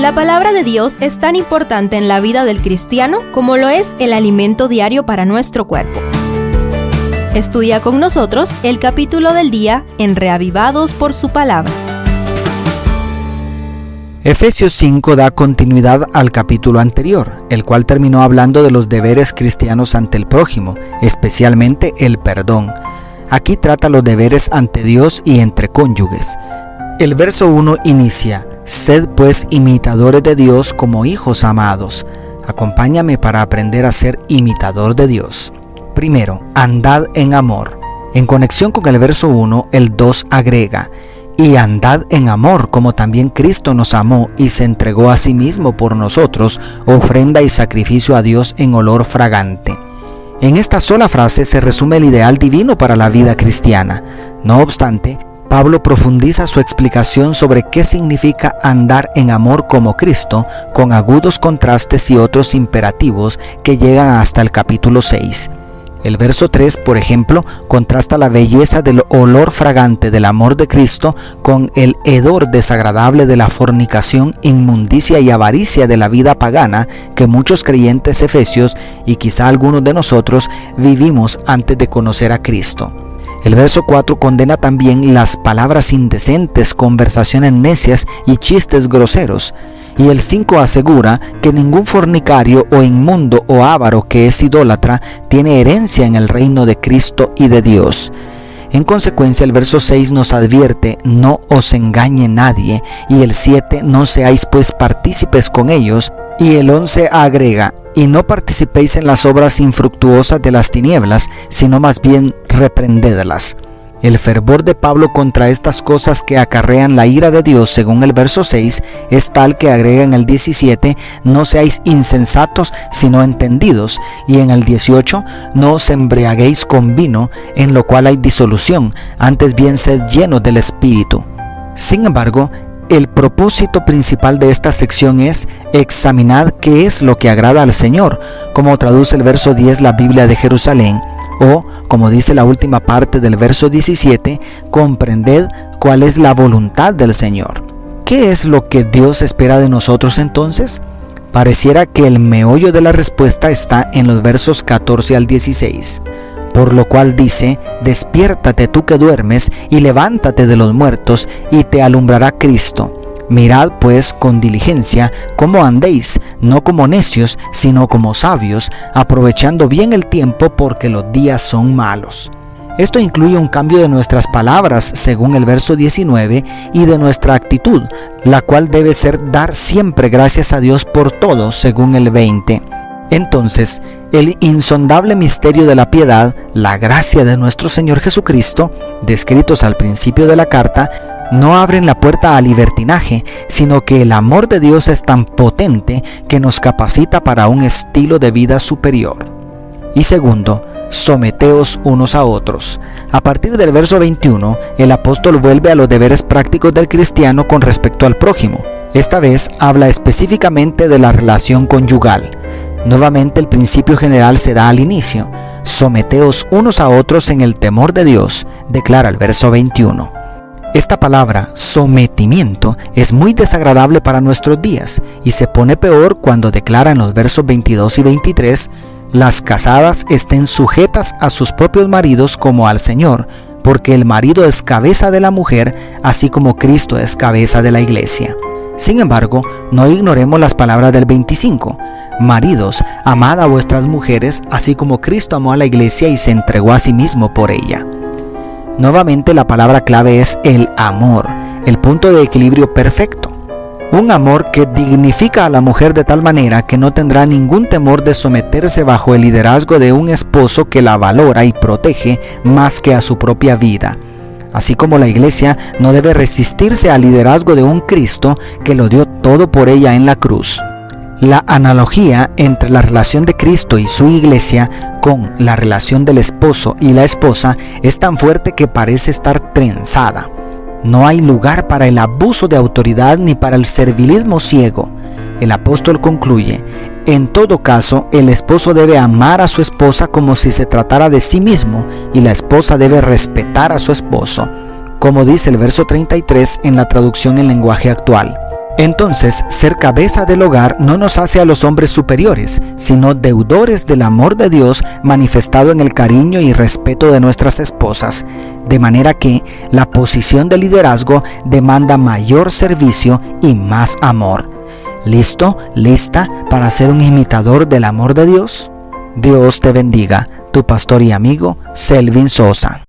La palabra de Dios es tan importante en la vida del cristiano como lo es el alimento diario para nuestro cuerpo. Estudia con nosotros el capítulo del día en Reavivados por su palabra. Efesios 5 da continuidad al capítulo anterior, el cual terminó hablando de los deberes cristianos ante el prójimo, especialmente el perdón. Aquí trata los deberes ante Dios y entre cónyuges. El verso 1 inicia: Sed pues imitadores de Dios como hijos amados. Acompáñame para aprender a ser imitador de Dios. Primero, andad en amor. En conexión con el verso 1, el 2 agrega: y andad en amor, como también Cristo nos amó y se entregó a sí mismo por nosotros, ofrenda y sacrificio a Dios en olor fragante. En esta sola frase se resume el ideal divino para la vida cristiana. No obstante, Pablo profundiza su explicación sobre qué significa andar en amor como Cristo, con agudos contrastes y otros imperativos que llegan hasta el capítulo 6. El verso 3, por ejemplo, contrasta la belleza del olor fragante del amor de Cristo con el hedor desagradable de la fornicación, inmundicia y avaricia de la vida pagana que muchos creyentes efesios y quizá algunos de nosotros vivimos antes de conocer a Cristo. El verso 4 condena también las palabras indecentes, conversaciones necias y chistes groseros. Y el 5 asegura que ningún fornicario o inmundo o avaro que es idólatra tiene herencia en el reino de Cristo y de Dios. En consecuencia, el verso 6 nos advierte: no os engañe nadie, y el 7: no seáis pues partícipes con ellos, y el 11 agrega: y no participéis en las obras infructuosas de las tinieblas, sino más bien reprendedlas. El fervor de Pablo contra estas cosas que acarrean la ira de Dios, según el verso 6, es tal que agrega en el 17: no seáis insensatos, sino entendidos, y en el 18: no os embriaguéis con vino, en lo cual hay disolución, antes bien sed llenos del Espíritu. Sin embargo, el propósito principal de esta sección es: examinad qué es lo que agrada al Señor, como traduce el verso 10 la Biblia de Jerusalén, o, como dice la última parte del verso 17, comprended cuál es la voluntad del Señor. ¿Qué es lo que Dios espera de nosotros entonces? Pareciera que el meollo de la respuesta está en los versos 14 al 16. Por lo cual dice: despiértate tú que duermes, y levántate de los muertos, y te alumbrará Cristo. Mirad pues con diligencia cómo andéis, no como necios, sino como sabios, aprovechando bien el tiempo, porque los días son malos. Esto incluye un cambio de nuestras palabras, según el verso 19, y de nuestra actitud, la cual debe ser dar siempre gracias a Dios por todo, según el 20. Entonces, el insondable misterio de la piedad, la gracia de nuestro Señor Jesucristo, descritos al principio de la carta, no abren la puerta al libertinaje, sino que el amor de Dios es tan potente que nos capacita para un estilo de vida superior. Y segundo, someteos unos a otros. A partir del verso 21, el apóstol vuelve a los deberes prácticos del cristiano con respecto al prójimo. Esta vez habla específicamente de la relación conyugal. Nuevamente el principio general se da al inicio: someteos unos a otros en el temor de Dios, declara el verso 21. Esta palabra, sometimiento, es muy desagradable para nuestros días y se pone peor cuando declara en los versos 22 y 23: las casadas estén sujetas a sus propios maridos como al Señor, porque el marido es cabeza de la mujer, así como Cristo es cabeza de la iglesia. Sin embargo, no ignoremos las palabras del 25: maridos, amad a vuestras mujeres, así como Cristo amó a la iglesia y se entregó a sí mismo por ella. Nuevamente la palabra clave es el amor, el punto de equilibrio perfecto. Un amor que dignifica a la mujer de tal manera que no tendrá ningún temor de someterse bajo el liderazgo de un esposo que la valora y protege más que a su propia vida. Así como la iglesia no debe resistirse al liderazgo de un Cristo que lo dio todo por ella en la cruz. La analogía entre la relación de Cristo y su iglesia con la relación del esposo y la esposa es tan fuerte que parece estar trenzada. No hay lugar para el abuso de autoridad ni para el servilismo ciego. El apóstol concluye: en todo caso, el esposo debe amar a su esposa como si se tratara de sí mismo, y la esposa debe respetar a su esposo, como dice el verso 33 en la traducción en lenguaje actual. Entonces, ser cabeza del hogar no nos hace a los hombres superiores, sino deudores del amor de Dios manifestado en el cariño y respeto de nuestras esposas, de manera que la posición de liderazgo demanda mayor servicio y más amor. ¿Listo? ¿Lista para ser un imitador del amor de Dios? Dios te bendiga, tu pastor y amigo Selvin Sosa.